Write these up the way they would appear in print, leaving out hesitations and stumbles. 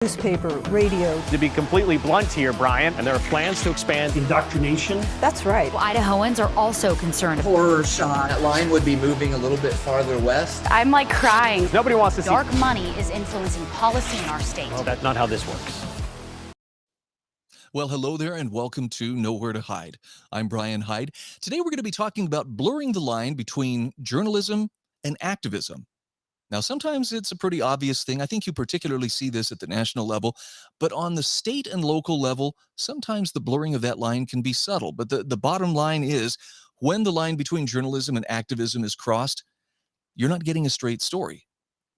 Newspaper, radio. To be completely blunt here, Brian, and there are plans to expand indoctrination. That's right. Well, Idahoans are also concerned. Horror shot. That line would be moving a little bit farther west. I'm like crying. Nobody wants to see dark money is influencing policy in our state. Well, that's not how this works. Well, hello there and welcome to Nowhere to Hide. I'm Brian Hyde. Today we're going to be talking about blurring the line between journalism and activism. Now, sometimes it's a pretty obvious thing. I think you particularly see this at the national level, but on the state and local level, sometimes the blurring of that line can be subtle. But the bottom line is, when the line between journalism and activism is crossed, you're not getting a straight story.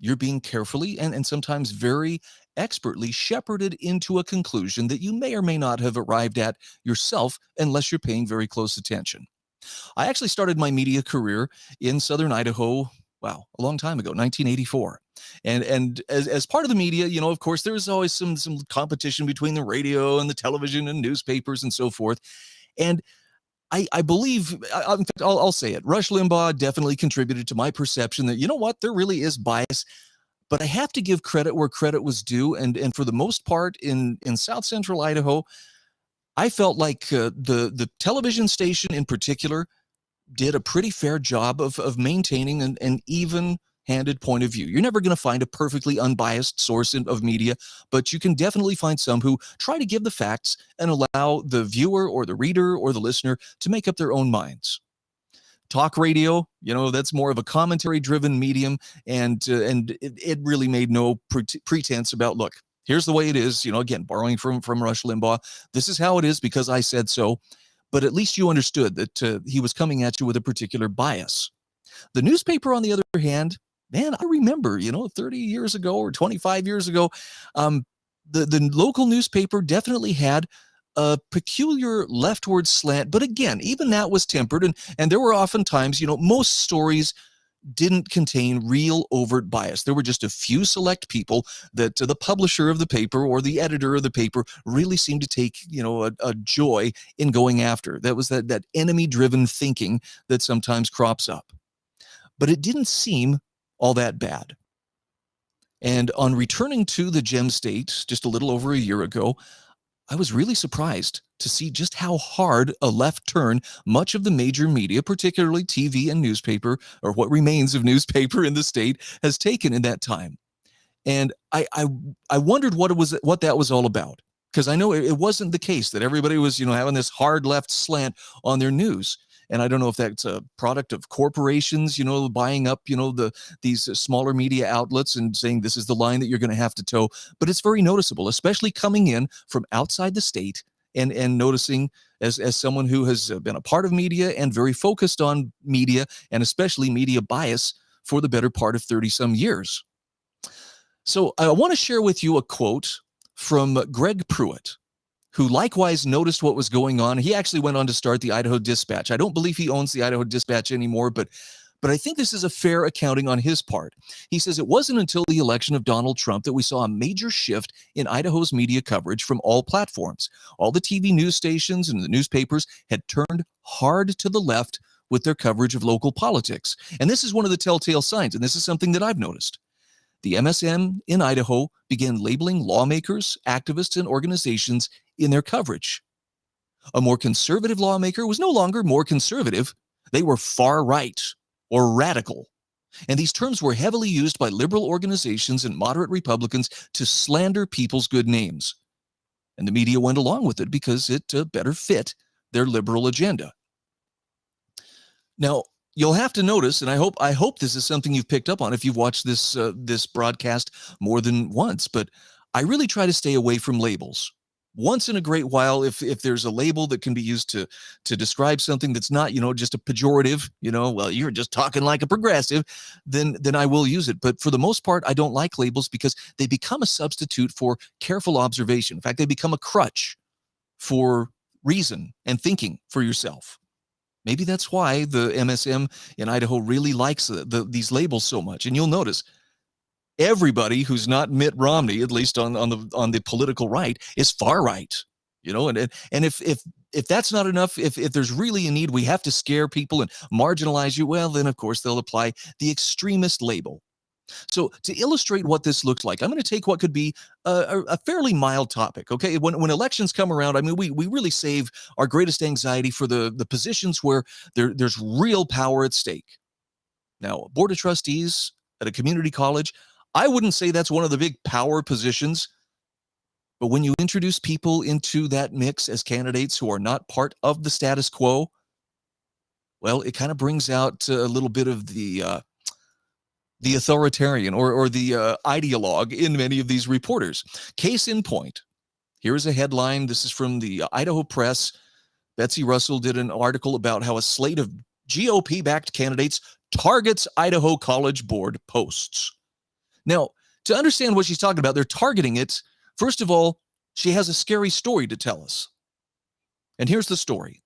You're being carefully and sometimes very expertly shepherded into a conclusion that you may or may not have arrived at yourself unless you're paying very close attention. I actually started my media career in southern Idaho, wow, a long time ago, 1984. And as part of the media, you know, of course, there's always some competition between the radio and the television and newspapers and so forth. And I believe, in fact, I'll say it, Rush Limbaugh definitely contributed to my perception that, you know what, there really is bias. But I have to give credit where credit was due. And for the most part in South Central Idaho, I felt like the television station in particular did a pretty fair job of maintaining an even-handed point of view. You're never going to find a perfectly unbiased source of media, but you can definitely find some who try to give the facts and allow the viewer or the reader or the listener to make up their own minds. Talk radio, you know, that's more of a commentary-driven medium, and it really made no pretense about, look, here's the way it is, you know, again, borrowing from Rush Limbaugh, this is how it is because I said so. But at least you understood that he was coming at you with a particular bias. The newspaper, on the other hand, man, I remember, you know, 30 years ago or 25 years ago, the local newspaper definitely had a peculiar leftward slant. But again, even that was tempered. And there were often times, you know, most stories didn't contain real overt bias. There were just a few select people that the publisher of the paper or the editor of the paper really seemed to take, you know, a joy in going after. That was that enemy-driven thinking that sometimes crops up. But it didn't seem all that bad. And on returning to the Gem State just a little over a year ago, I was really surprised to see just how hard a left turn much of the major media, particularly TV and newspaper, or what remains of newspaper in the state, has taken in that time. And I wondered what that was all about, because I know it wasn't the case that everybody was, you know, having this hard left slant on their news. And I don't know if that's a product of corporations, you know, buying up, you know, these smaller media outlets and saying this is the line that you're going to have to toe. But it's very noticeable, especially coming in from outside the state and noticing as someone who has been a part of media and very focused on media and especially media bias for the better part of 30-some years. So I want to share with you a quote from Greg Pruitt, who likewise noticed what was going on. He actually went on to start the Idaho Dispatch. I don't believe he owns the Idaho Dispatch anymore, but I think this is a fair accounting on his part. He says it wasn't until the election of Donald Trump that we saw a major shift in Idaho's media coverage from all platforms. All the TV news stations and the newspapers had turned hard to the left with their coverage of local politics. And this is one of the telltale signs, and this is something that I've noticed. The MSM in Idaho began labeling lawmakers, activists, and organizations in their coverage. A more conservative lawmaker was no longer more conservative. They were far right or radical. And these terms were heavily used by liberal organizations and moderate Republicans to slander people's good names. And the media went along with it because it better fit their liberal agenda. Now, you'll have to notice, and I hope this is something you've picked up on if you've watched this broadcast more than once, but I really try to stay away from labels. Once in a great while, if there's a label that can be used to describe something that's not, you know, just a pejorative, you know, well, you're just talking like a progressive, then I will use it. But for the most part, I don't like labels because they become a substitute for careful observation. In fact, they become a crutch for reason and thinking for yourself. Maybe that's why the MSM in Idaho really likes these labels so much. And you'll notice everybody who's not Mitt Romney, at least on the political right, is far right. You know, and if that's not enough, if there's really a need, we have to scare people and marginalize you. Well, then of course they'll apply the extremist label. So to illustrate what this looks like, I'm going to take what could be a fairly mild topic. Okay, when elections come around, I mean, we really save our greatest anxiety for the positions where there's real power at stake. Now, board of trustees at a community college, I wouldn't say that's one of the big power positions. But when you introduce people into that mix as candidates who are not part of the status quo, well, it kind of brings out a little bit of the authoritarian or the ideologue in many of these reporters. Case in point, here's a headline. This is from the Idaho Press. Betsy Russell did an article about how a slate of GOP-backed candidates targets Idaho College Board posts. Now, to understand what she's talking about, they're targeting it. First of all, she has a scary story to tell us. And here's the story.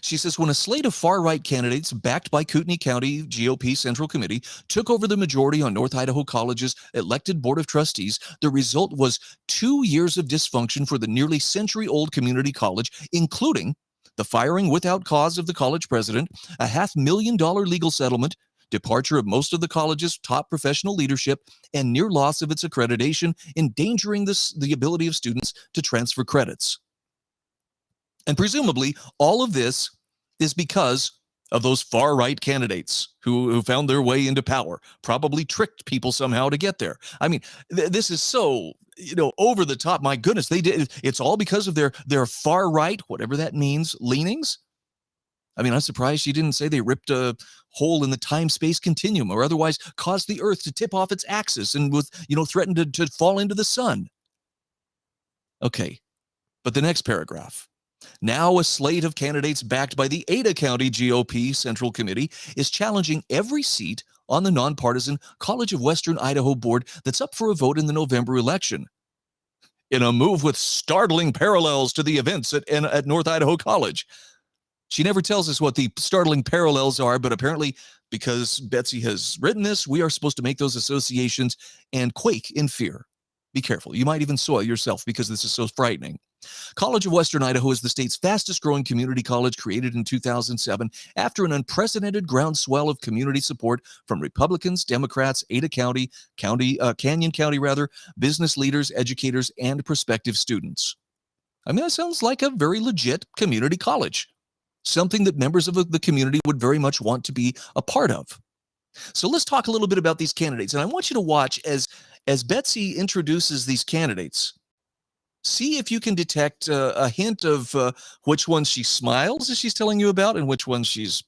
She says, when a slate of far-right candidates backed by Kootenai County GOP Central Committee took over the majority on North Idaho College's elected Board of Trustees, the result was 2 years of dysfunction for the nearly century-old community college, including the firing without cause of the college president, a $500,000 legal settlement, departure of most of the college's top professional leadership, and near loss of its accreditation, endangering the ability of students to transfer credits. And presumably, all of this is because of those far-right candidates who found their way into power, probably tricked people somehow to get there. I mean, this is so, over the top. My goodness, they did. It's all because of their far-right, whatever that means, leanings. I mean, I'm surprised she didn't say they ripped a hole in the time-space continuum or otherwise caused the Earth to tip off its axis and was, threatened to fall into the sun. Okay, but the next paragraph. Now a slate of candidates backed by the Ada County GOP Central Committee is challenging every seat on the nonpartisan College of Western Idaho Board that's up for a vote in the November election. In a move with startling parallels to the events at North Idaho College. She never tells us what the startling parallels are, but apparently because Betsy has written this, we are supposed to make those associations and quake in fear. Be careful. You might even soil yourself because this is so frightening. College of Western Idaho is the state's fastest growing community college, created in 2007 after an unprecedented groundswell of community support from Republicans, Democrats, Ada County, Canyon County, business leaders, educators, and prospective students. I mean, that sounds like a very legit community college, something that members of the community would very much want to be a part of. So let's talk a little bit about these candidates. And I want you to watch as Betsy introduces these candidates. See if you can detect a hint of which ones she smiles as she's telling you about and which ones she's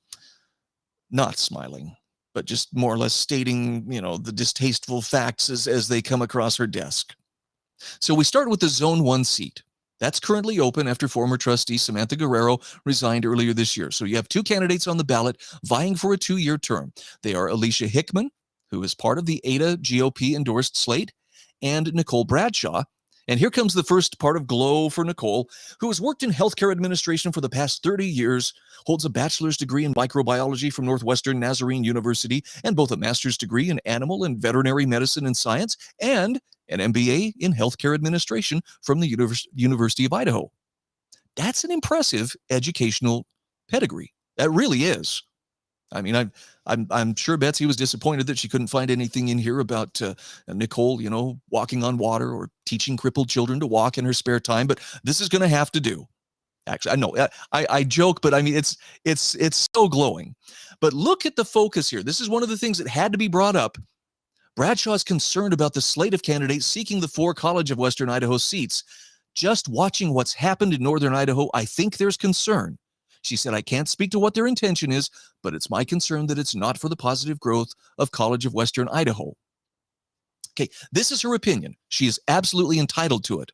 not smiling, but just more or less stating, the distasteful facts as they come across her desk. So we start with the Zone 1 seat. That's currently open after former trustee Samantha Guerrero resigned earlier this year. So you have two candidates on the ballot vying for a 2-year term. They are Alicia Hickman, who is part of the Ada GOP-endorsed slate, and Nicole Bradshaw. And here comes the first part of glow for Nicole, who has worked in healthcare administration for the past 30 years, holds a bachelor's degree in microbiology from Northwestern Nazarene University, and both a master's degree in animal and veterinary medicine and science, and an MBA in healthcare administration from the University of Idaho. That's an impressive educational pedigree. That really is. I mean, I'm sure Betsy was disappointed that she couldn't find anything in here about Nicole, walking on water or teaching crippled children to walk in her spare time. But this is going to have to do. Actually, I know I joke, but I mean it's so glowing. But look at the focus here. This is one of the things that had to be brought up. Bradshaw is concerned about the slate of candidates seeking the 4 College of Western Idaho seats. Just watching what's happened in Northern Idaho, I think there's concern. She said, I can't speak to what their intention is, but it's my concern that it's not for the positive growth of College of Western Idaho. Okay, this is her opinion. She is absolutely entitled to it.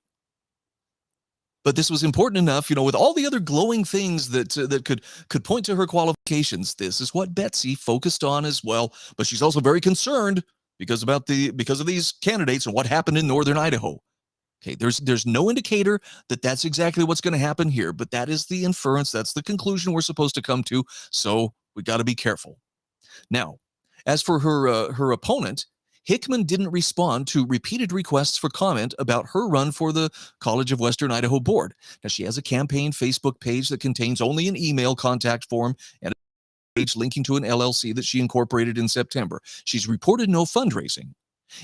But this was important enough, with all the other glowing things that could point to her qualifications. This is what Betsy focused on as well. But she's also very concerned because of these candidates and what happened in Northern Idaho. Okay, there's no indicator that that's exactly what's going to happen here, but that is the inference. That's the conclusion we're supposed to come to. So we got to be careful. Now, as for her opponent, Hickman didn't respond to repeated requests for comment about her run for the College of Western Idaho Board. Now, she has a campaign Facebook page that contains only an email contact form and page linking to an LLC that she incorporated in September. She's reported no fundraising.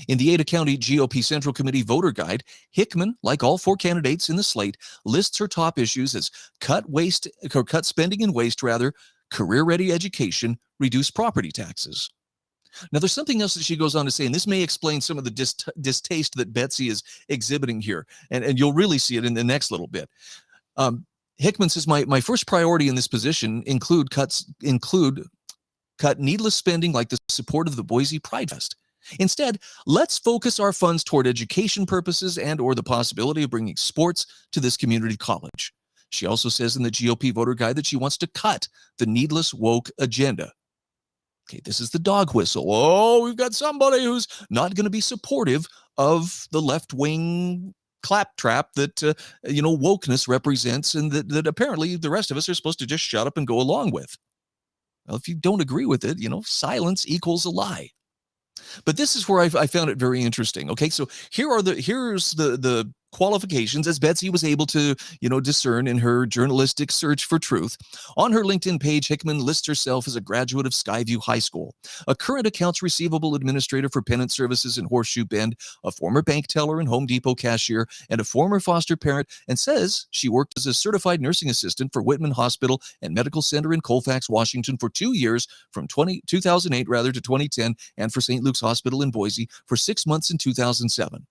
In the Ada County GOP Central Committee voter guide, Hickman, like all 4 candidates in the slate, lists her top issues as cut spending and waste, career-ready education, reduce property taxes. Now, there's something else that she goes on to say, and this may explain some of the distaste that Betsy is exhibiting here, and you'll really see it in the next little bit. Hickman says, my first priority in this position include cut needless spending like the support of the Boise Pride Fest. Instead, let's focus our funds toward education purposes and or the possibility of bringing sports to this community college. She also says in the GOP voter guide that she wants to cut the needless woke agenda. Okay, this is the dog whistle. Oh, we've got somebody who's not going to be supportive of the left-wing claptrap that, wokeness represents, and that apparently the rest of us are supposed to just shut up and go along with. Well, if you don't agree with it, silence equals a lie. But this is where I found it very interesting. Okay, so here's the qualifications as Betsy was able to, discern in her journalistic search for truth. On her LinkedIn page, Hickman lists herself as a graduate of Skyview High School, a current accounts receivable administrator for Pennant Services in Horseshoe Bend, a former bank teller and Home Depot cashier, and a former foster parent, and says she worked as a certified nursing assistant for Whitman Hospital and Medical Center in Colfax, Washington for 2 years, from 2008 to 2010, and for St. Luke's Hospital in Boise for 6 months in 2007.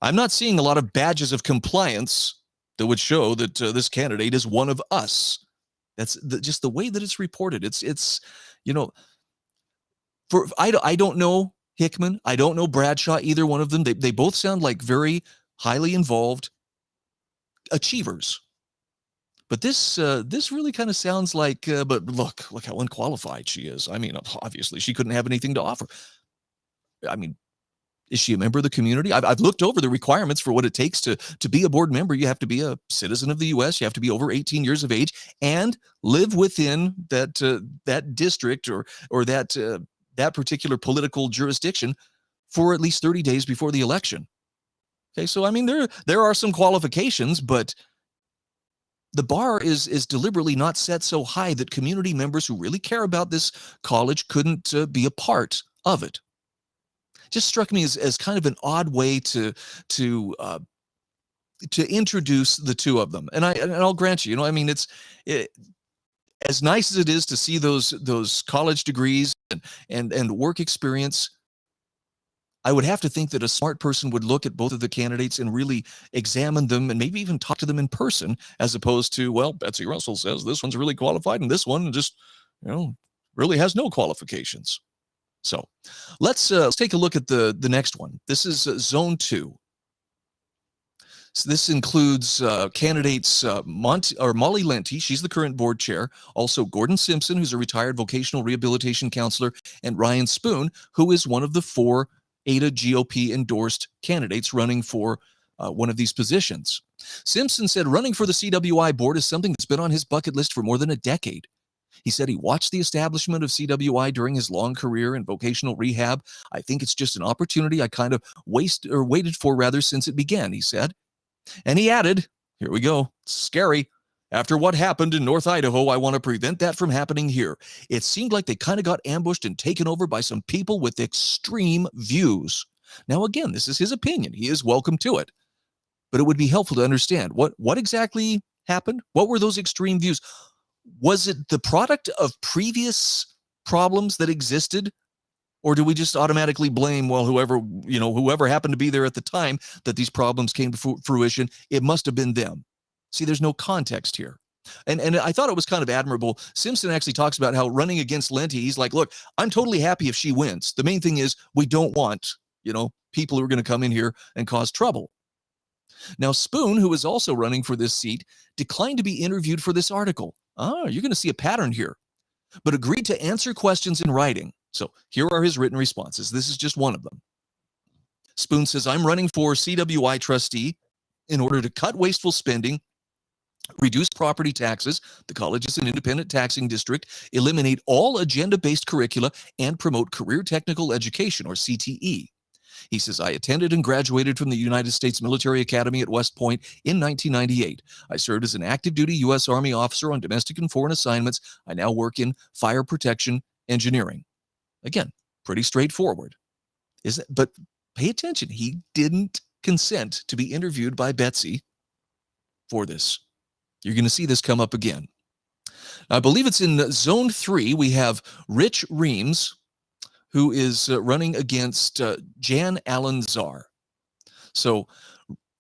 I'm not seeing a lot of badges of compliance that would show that this candidate is one of us. That's just the way that it's reported. I don't know Hickman. I don't know Bradshaw, either one of them. They both sound like very highly involved achievers. But this really kind of sounds like, but look how unqualified she is. I mean, obviously she couldn't have anything to offer. I mean, is she a member of the community? I've looked over the requirements for what it takes to be a board member. You have to be a citizen of the U.S. You have to be over 18 years of age and live within that district or that particular political jurisdiction for at least 30 days before the election. Okay, so I mean there are some qualifications, but the bar is deliberately not set so high that community members who really care about this college couldn't be a part of it. Just struck me as kind of an odd way to introduce the two of them. And I'll grant you, it's as nice as it is to see those college degrees and work experience. I would have to think that a smart person would look at both of the candidates and really examine them and maybe even talk to them in person, as opposed to, well, Betsy Russell says this one's really qualified and this one just, really has no qualifications. So let's take a look at the next one. This is Zone 2. So this includes candidates Molly Lenti, she's the current board chair, also Gordon Simpson, who's a retired vocational rehabilitation counselor, and Ryan Spoon, who is one of the 4 Ada GOP endorsed candidates running for one of these positions. Simpson said running for the CWI board is something that's been on his bucket list for more than a decade. He said he watched the establishment of CWI during his long career in vocational rehab. I think it's just an opportunity I kind of waited for since it began, he said. And he added, here we go, scary. After what happened in North Idaho, I want to prevent that from happening here. It seemed like they kind of got ambushed and taken over by some people with extreme views. Now, again, this is his opinion. He is welcome to it. But it would be helpful to understand what exactly happened. What were those extreme views? Was it the product of previous problems that existed? Or do we just automatically blame, well, whoever happened to be there at the time that these problems came to fruition, it must have been them. See, there's no context here. And I thought it was kind of admirable. Simpson actually talks about how running against Lenti, he's like, look, I'm totally happy if she wins. The main thing is we don't want, people who are going to come in here and cause trouble. Now, Spoon, who is also running for this seat, declined to be interviewed for this article. You're going to see a pattern here, but agreed to answer questions in writing. So here are his written responses. This is just one of them. Spoon says, I'm running for CWI trustee in order to cut wasteful spending, reduce property taxes, the college is an independent taxing district, eliminate all agenda-based curricula, and promote career technical education, or CTE. He says, I attended and graduated from the United States Military Academy at West Point in 1998. I served as an active duty U.S. Army officer on domestic and foreign assignments. I now work in fire protection engineering. Again, pretty straightforward. But pay attention. He didn't consent to be interviewed by Betsy for this. You're going to see this come up again. I believe it's in Zone 3. We have Rich Reams, who is running against Jan Allen Czar.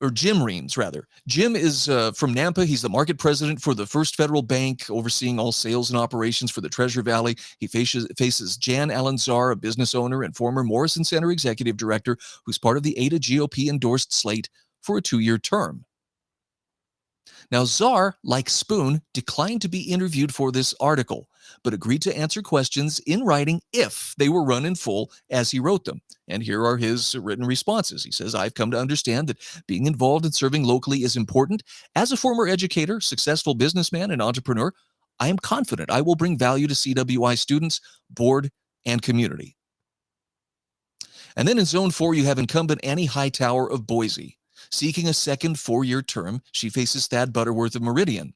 Or Jim Reams, rather. Jim is from Nampa. He's the market president for the First Federal Bank, overseeing all sales and operations for the Treasure Valley. He faces Jan Allen Czar, a business owner and former Morrison Center executive director, who's part of the Ada GOP-endorsed slate for a 2-year term. Now, Czar, like Spoon, declined to be interviewed for this article, but agreed to answer questions in writing if they were run in full as he wrote them. And here are his written responses. He says, I've come to understand that being involved in serving locally is important. As a former educator, successful businessman, and entrepreneur, I am confident I will bring value to CWI students, board, and community. And then in Zone 4, you have incumbent Annie Hightower of Boise. Seeking a second 4-year term, she faces Thad Butterworth of Meridian.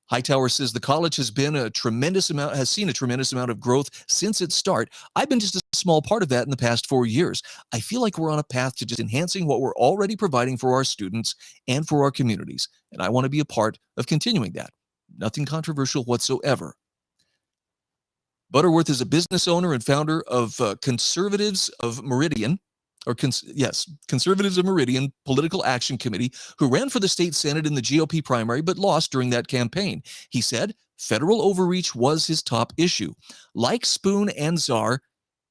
Hightower says the college has seen a tremendous amount of growth since its start. I've been just a small part of that in the past 4 years. I feel like we're on a path to just enhancing what we're already providing for our students and for our communities, and I want to be a part of continuing that. Nothing controversial whatsoever. Butterworth is a business owner and founder of Conservatives of Meridian, Conservatives of Meridian Political Action Committee, who ran for the state Senate in the GOP primary but lost during that campaign. He said federal overreach was his top issue. Like Spoon and Czar,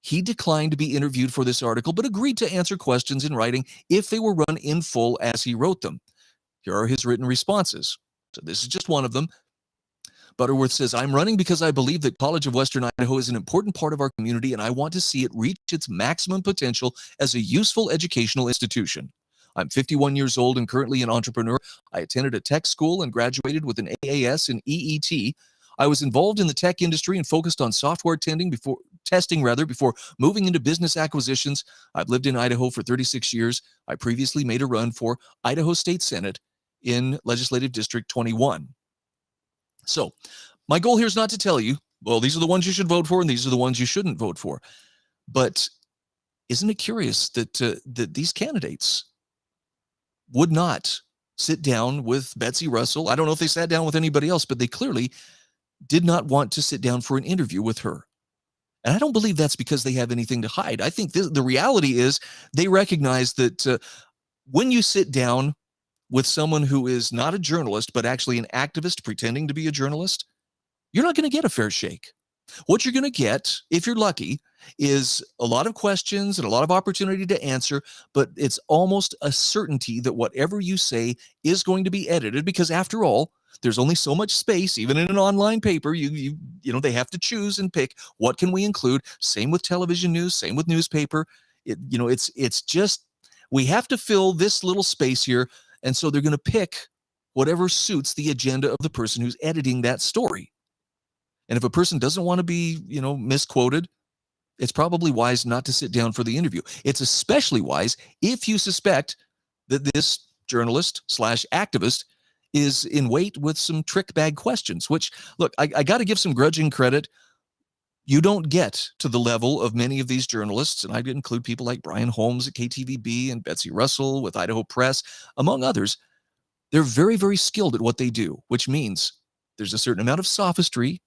he declined to be interviewed for this article but agreed to answer questions in writing if they were run in full as he wrote them. Here are his written responses. So this is just one of them. Butterworth says, I'm running because I believe that College of Western Idaho is an important part of our community, and I want to see it reach its maximum potential as a useful educational institution. I'm 51 years old and currently an entrepreneur. I attended a tech school and graduated with an AAS in EET. I was involved in the tech industry and focused on software testing before moving into business acquisitions. I've lived in Idaho for 36 years. I previously made a run for Idaho State Senate in Legislative District 21. So my goal here is not to tell you, well, these are the ones you should vote for and these are the ones you shouldn't vote for. But isn't it curious that these candidates would not sit down with Betsy Russell? I don't know if they sat down with anybody else, but they clearly did not want to sit down for an interview with her. And I don't believe that's because they have anything to hide. I think the reality is they recognize that when you sit down with someone who is not a journalist, but actually an activist pretending to be a journalist, you're not going to get a fair shake. What you're going to get, if you're lucky, is a lot of questions and a lot of opportunity to answer, but it's almost a certainty that whatever you say is going to be edited, because after all, there's only so much space, even in an online paper. You know, they have to choose and pick what can we include. Same with television news, same with newspaper. It's just, we have to fill this little space here. And so they're going to pick whatever suits the agenda of the person who's editing that story. And if a person doesn't want to be, misquoted, it's probably wise not to sit down for the interview. It's especially wise if you suspect that this journalist/activist is in wait with some trick bag questions, which, look, I got to give some grudging credit. You don't get to the level of many of these journalists, and I would include people like Brian Holmes at KTVB and Betsy Russell with Idaho Press, among others. They're very, very skilled at what they do, which means there's a certain amount of sophistry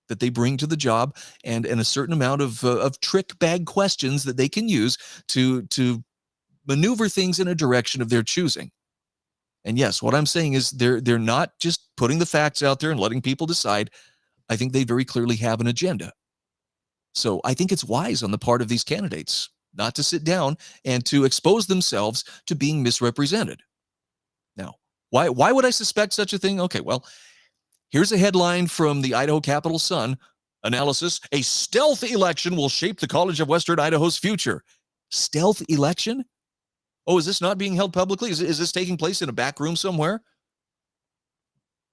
that they bring to the job and a certain amount of trick bag questions that they can use to maneuver things in a direction of their choosing. And yes, what I'm saying is they're not just putting the facts out there and letting people decide. I think they very clearly have an agenda. So I think it's wise on the part of these candidates not to sit down and to expose themselves to being misrepresented. Now, why would I suspect such a thing? Okay, well, here's a headline from the Idaho Capital Sun. Analysis: a stealth election will shape the College of Western Idaho's future. Stealth election? Oh, is this not being held publicly? Is this taking place in a back room somewhere?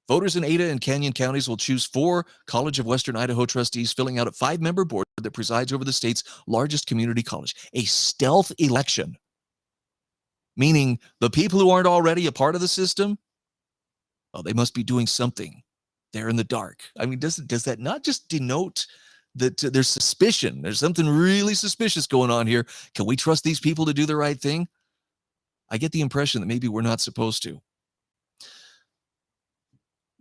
Voters in Ada and Canyon counties will choose 4 College of Western Idaho trustees, filling out a 5-member board that presides over the state's largest community college. A stealth election, meaning the people who aren't already a part of the system, well, they must be doing something there in the dark. I mean, does that not just denote that there's suspicion? There's something really suspicious going on here. Can we trust these people to do the right thing? I get the impression that maybe we're not supposed to.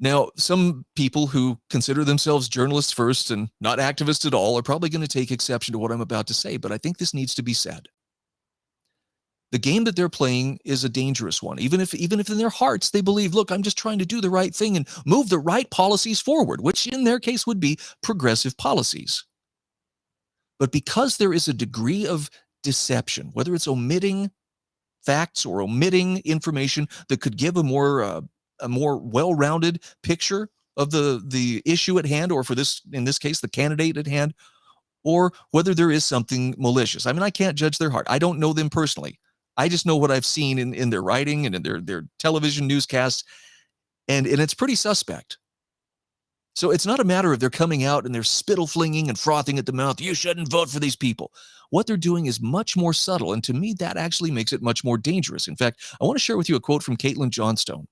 Now, some people who consider themselves journalists first and not activists at all are probably going to take exception to what I'm about to say, but I think this needs to be said. The game that they're playing is a dangerous one. Even if in their hearts they believe, look, I'm just trying to do the right thing and move the right policies forward, which in their case would be progressive policies. But because there is a degree of deception, whether it's omitting facts or omitting information that could give a more well-rounded picture of the issue at hand, or in this case, the candidate at hand, or whether there is something malicious. I mean, I can't judge their heart. I don't know them personally. I just know what I've seen in their writing and in their television newscasts, and it's pretty suspect. So it's not a matter of they're coming out and they're spittle flinging and frothing at the mouth. You shouldn't vote for these people. What they're doing is much more subtle, and to me, that actually makes it much more dangerous. In fact, I want to share with you a quote from Caitlin Johnstone.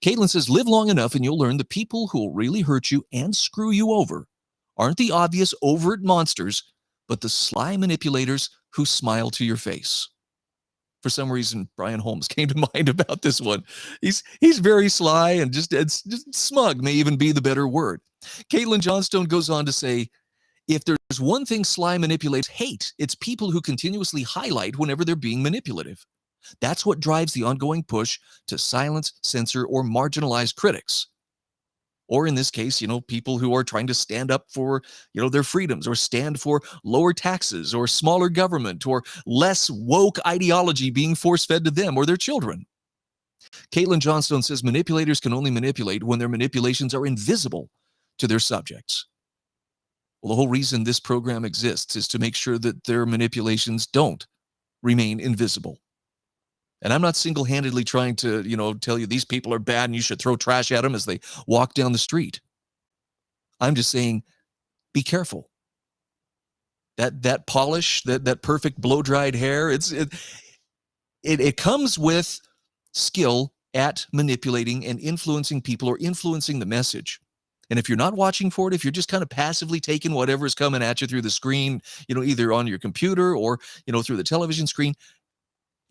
Caitlin says, live long enough and you'll learn the people who will really hurt you and screw you over aren't the obvious overt monsters, but the sly manipulators who smile to your face. For some reason, Brian Holmes came to mind about this one. He's very sly and just smug may even be the better word. Caitlin Johnstone goes on to say, if there's one thing sly manipulators hate, it's people who continuously highlight whenever they're being manipulative. That's what drives the ongoing push to silence, censor, or marginalize critics. Or in this case, people who are trying to stand up for, their freedoms, or stand for lower taxes or smaller government or less woke ideology being force-fed to them or their children. Caitlin Johnstone says manipulators can only manipulate when their manipulations are invisible to their subjects. Well, the whole reason this program exists is to make sure that their manipulations don't remain invisible. And I'm not single-handedly trying to, tell you these people are bad and you should throw trash at them as they walk down the street. I'm just saying, be careful. That polish, that perfect blow-dried hair, it comes with skill at manipulating and influencing people or influencing the message. And if you're not watching for it, if you're just kind of passively taking whatever is coming at you through the screen, either on your computer or, through the television screen,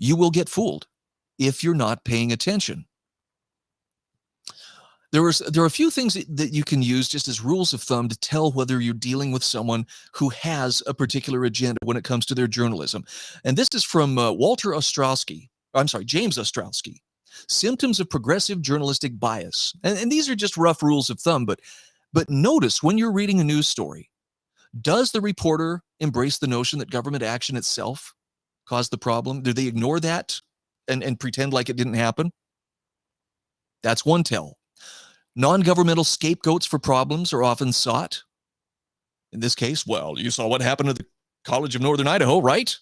you will get fooled if you're not paying attention. There are a few things that you can use just as rules of thumb to tell whether you're dealing with someone who has a particular agenda when it comes to their journalism. And this is from James Ostrowski. Symptoms of progressive journalistic bias. And these are just rough rules of thumb, but notice when you're reading a news story, does the reporter embrace the notion that government action itself caused the problem? Do they ignore that and pretend like it didn't happen? That's one tell. Non-governmental scapegoats for problems are often sought. In this case, well, you saw what happened at the College of Northern Idaho, right?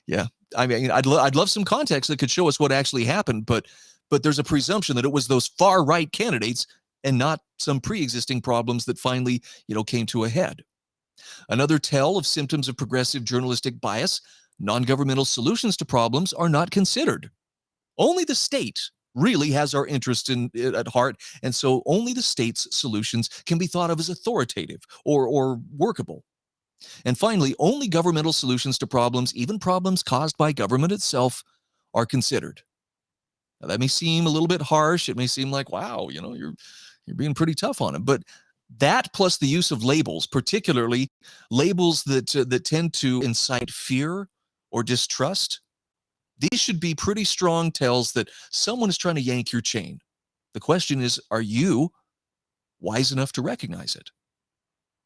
Yeah. I mean, I'd love some context that could show us what actually happened, but there's a presumption that it was those far-right candidates and not some pre-existing problems that finally, came to a head. Another tell of symptoms of progressive journalistic bias: non-governmental solutions to problems are not considered. Only the state really has our interest at heart, and so only the state's solutions can be thought of as authoritative or workable. And finally, only governmental solutions to problems, even problems caused by government itself, are considered. Now, that may seem a little bit harsh. It may seem like, wow, you're being pretty tough on it. But that, plus the use of labels, particularly labels that tend to incite fear or distrust, these should be pretty strong tells that someone is trying to yank your chain. The question is, are you wise enough to recognize it?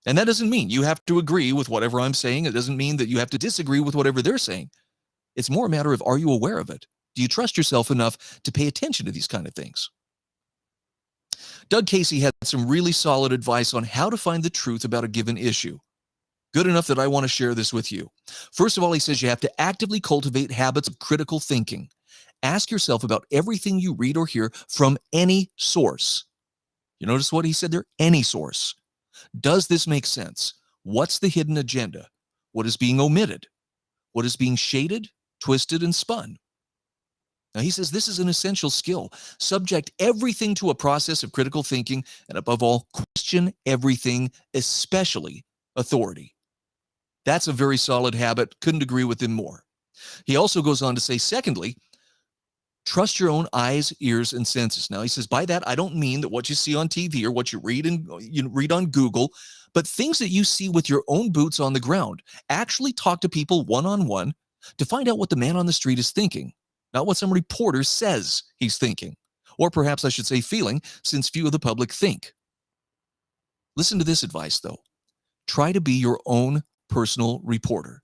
And that doesn't mean you have to agree with whatever I'm saying. It doesn't mean that you have to disagree with whatever they're saying. It's more a matter of, are you aware of it? Do you trust yourself enough to pay attention to these kind of things? Doug Casey had some really solid advice on how to find the truth about a given issue. Good enough that I want to share this with you. First of all, he says you have to actively cultivate habits of critical thinking. Ask yourself about everything you read or hear from any source. You notice what he said there? Any source. Does this make sense? What's the hidden agenda? What is being omitted? What is being shaded, twisted, and spun? Now, he says this is an essential skill. Subject everything to a process of critical thinking, and above all, question everything, especially authority. That's a very solid habit. Couldn't agree with him more. He also goes on to say, secondly, trust your own eyes, ears, and senses. Now, he says, by that, I don't mean that what you see on TV or what you read on Google, but things that you see with your own boots on the ground. Actually talk to people one-on-one to find out what the man on the street is thinking, not what some reporter says he's thinking, or perhaps I should say feeling, since few of the public think. Listen to this advice, though. Try to be your own personal reporter.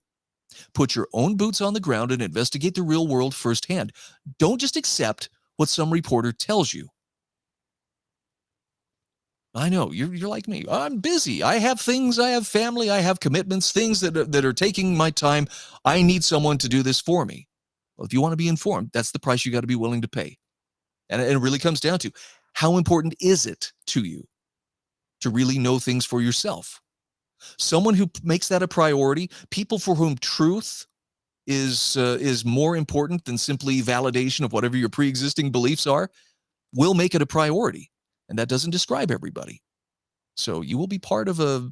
Put your own boots on the ground and investigate the real world firsthand. Don't just accept what some reporter tells you. I know, you're like me. I'm busy. I have things, I have family, I have commitments, things that are taking my time. I need someone to do this for me. Well, if you want to be informed, that's the price you got to be willing to pay. And it really comes down to, how important is it to you to really know things for yourself? Someone who makes that a priority, people for whom truth is more important than simply validation of whatever your pre-existing beliefs are, will make it a priority. And that doesn't describe everybody. So you will be part of a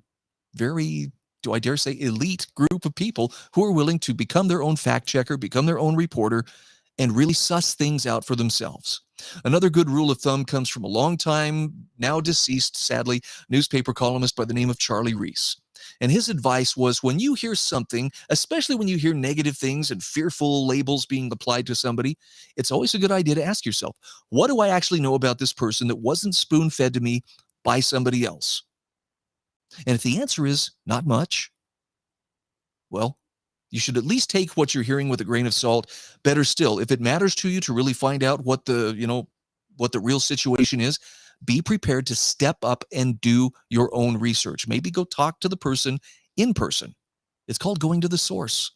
very, do I dare say, elite group of people who are willing to become their own fact checker, become their own reporter, and really suss things out for themselves. Another good rule of thumb comes from a long time, now deceased, sadly, newspaper columnist by the name of Charlie Reese. And his advice was, when you hear something, especially when you hear negative things and fearful labels being applied to somebody, it's always a good idea to ask yourself, what do I actually know about this person that wasn't spoon-fed to me by somebody else? And if the answer is not much, well, you should at least take what you're hearing with a grain of salt. Better still, if it matters to you to really find out what the real situation is, be prepared to step up and do your own research. Maybe go talk to the person in person. It's called going to the source.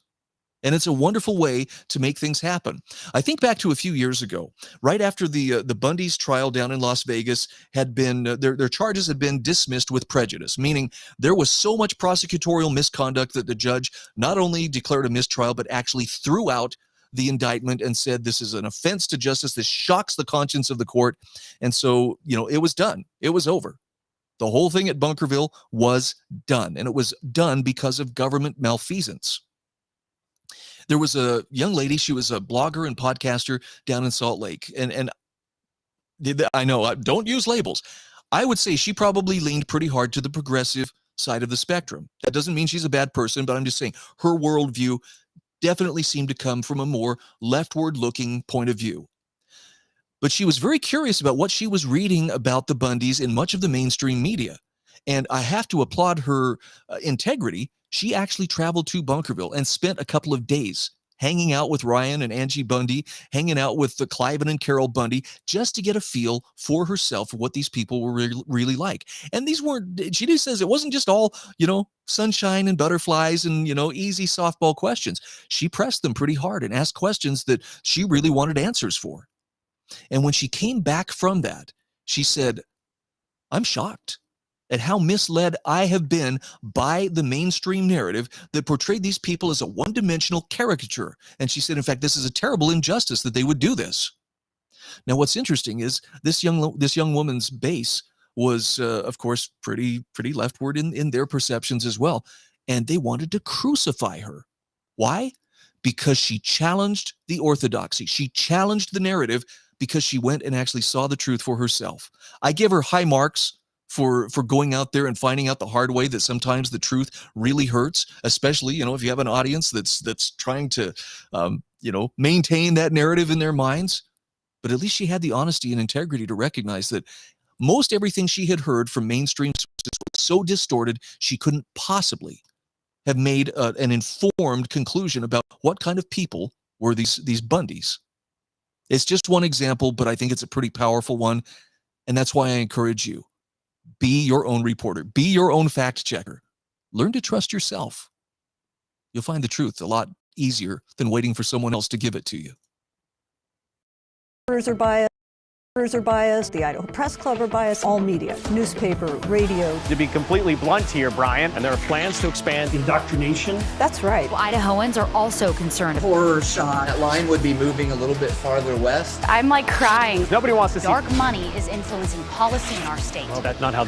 And it's a wonderful way to make things happen. I think back to a few years ago, right after the Bundy's trial down in Las Vegas had been, their charges had been dismissed with prejudice, meaning there was so much prosecutorial misconduct that the judge not only declared a mistrial, but actually threw out the indictment and said, this is an offense to justice. This shocks the conscience of the court. And so, it was done. It was over. The whole thing at Bunkerville was done. And it was done because of government malfeasance. There was a young lady, she was a blogger and podcaster down in Salt Lake. And I know, don't use labels. I would say she probably leaned pretty hard to the progressive side of the spectrum. That doesn't mean she's a bad person, but I'm just saying her worldview definitely seemed to come from a more leftward-looking point of view. But she was very curious about what she was reading about the Bundys in much of the mainstream media. And I have to applaud her integrity. She actually traveled to Bunkerville and spent a couple of days hanging out with Ryan and Angie Bundy, hanging out with the Cliven and Carol Bundy, just to get a feel for herself of what these people were really like. And these weren't, she just says it wasn't just all, sunshine and butterflies and, easy softball questions. She pressed them pretty hard and asked questions that she really wanted answers for. And when she came back from that, she said, I'm shocked at how misled I have been by the mainstream narrative that portrayed these people as a one-dimensional caricature. And she said, in fact, this is a terrible injustice that they would do this. Now, what's interesting is this young woman's base was, of course, pretty leftward in their perceptions as well. And they wanted to crucify her. Why? Because she challenged the orthodoxy. She challenged the narrative because she went and actually saw the truth for herself. I give her high marks for going out there and finding out the hard way that sometimes the truth really hurts, especially, if you have an audience that's trying to, maintain that narrative in their minds. But at least she had the honesty and integrity to recognize that most everything she had heard from mainstream sources was so distorted, she couldn't possibly have made an informed conclusion about what kind of people were these Bundys. It's just one example, but I think it's a pretty powerful one. And that's why I encourage you. Be your own reporter. Be your own fact checker. Learn to trust yourself. You'll find the truth a lot easier than waiting for someone else to give it to you. Are biased. Are biased. The Idaho Press Club are biased. All media, newspaper, radio. To be completely blunt here, Brian, and there are plans to expand Indoctrination. That's right. Idahoans are also concerned. Horror shot. That line would be moving a little bit farther west. I'm like crying. Nobody wants to see. Dark money is influencing policy in our state. Well, that's not how